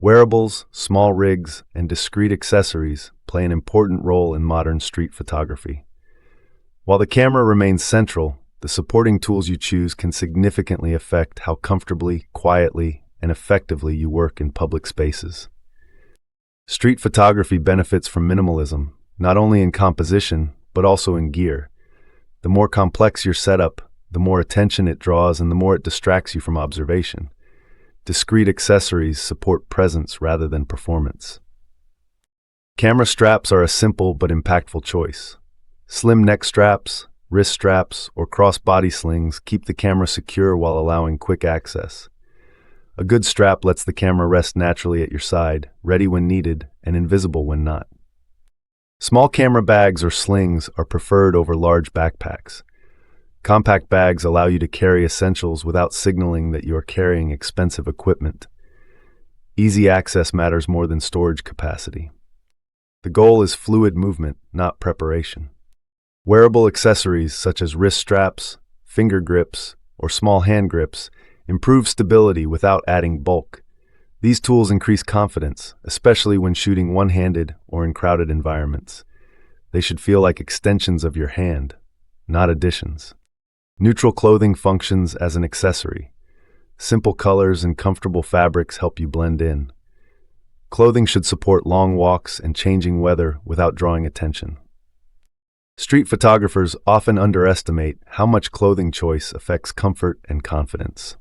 Wearables, small rigs, and discrete accessories play an important role in modern street photography. While the camera remains central, the supporting tools you choose can significantly affect how comfortably, quietly, and effectively you work in public spaces. Street photography benefits from minimalism, not only in composition, but also in gear. The more complex your setup, the more attention it draws and the more it distracts you from observation. Discrete accessories support presence rather than performance. Camera straps are a simple but impactful choice. Slim neck straps, wrist straps, or cross-body slings keep the camera secure while allowing quick access. A good strap lets the camera rest naturally at your side, ready when needed and invisible when not. Small camera bags or slings are preferred over large backpacks. Compact bags allow you to carry essentials without signaling that you are carrying expensive equipment. Easy access matters more than storage capacity. The goal is fluid movement, not preparation. Wearable accessories such as wrist straps, finger grips, or small hand grips improve stability without adding bulk. These tools increase confidence, especially when shooting one-handed or in crowded environments. They should feel like extensions of your hand, not additions. Neutral clothing functions as an accessory. Simple colors and comfortable fabrics help you blend in. Clothing should support long walks and changing weather without drawing attention. Street photographers often underestimate how much clothing choice affects comfort and confidence.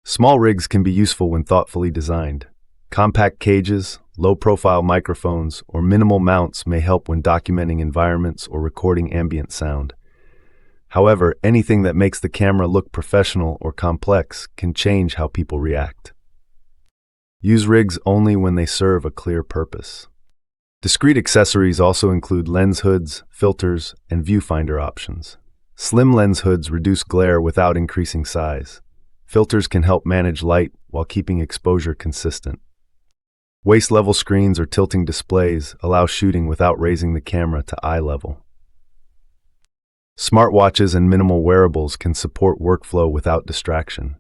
Small rigs can be useful when thoughtfully designed. Compact cages, low-profile microphones, or minimal mounts may help when documenting environments or recording ambient sound. However, anything that makes the camera look professional or complex can change how people react. Use rigs only when they serve a clear purpose. Discrete accessories also include lens hoods, filters, and viewfinder options. Slim lens hoods reduce glare without increasing size. Filters can help manage light while keeping exposure consistent. Waist-level screens or tilting displays allow shooting without raising the camera to eye level. Smartwatches and minimal wearables can support workflow without distraction.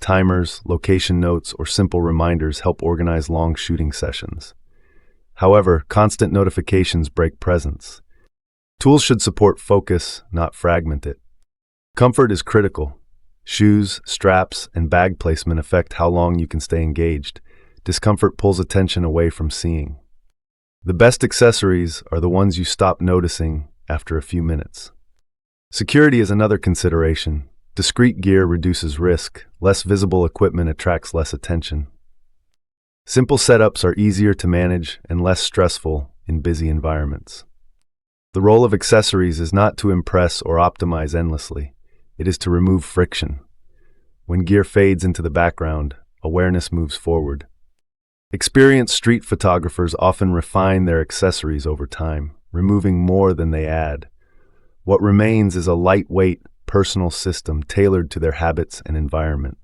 Timers, location notes, or simple reminders help organize long shooting sessions. However, constant notifications break presence. Tools should support focus, not fragment it. Comfort is critical. Shoes, straps, and bag placement affect how long you can stay engaged. Discomfort pulls attention away from seeing. The best accessories are the ones you stop noticing after a few minutes. Security is another consideration. Discrete gear reduces risk. Less visible equipment attracts less attention. Simple setups are easier to manage and less stressful in busy environments. The role of accessories is not to impress or optimize endlessly. It is to remove friction. When gear fades into the background, awareness moves forward. Experienced street photographers often refine their accessories over time, removing more than they add. What remains is a lightweight, personal system tailored to their habits and environment.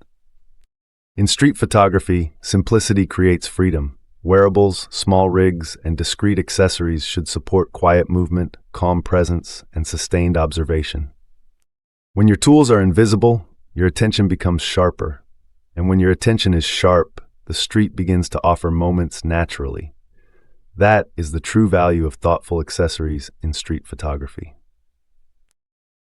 In street photography, simplicity creates freedom. Wearables, small rigs, and discrete accessories should support quiet movement, calm presence, and sustained observation. When your tools are invisible, your attention becomes sharper. And when your attention is sharp, the street begins to offer moments naturally. That is the true value of thoughtful accessories in street photography.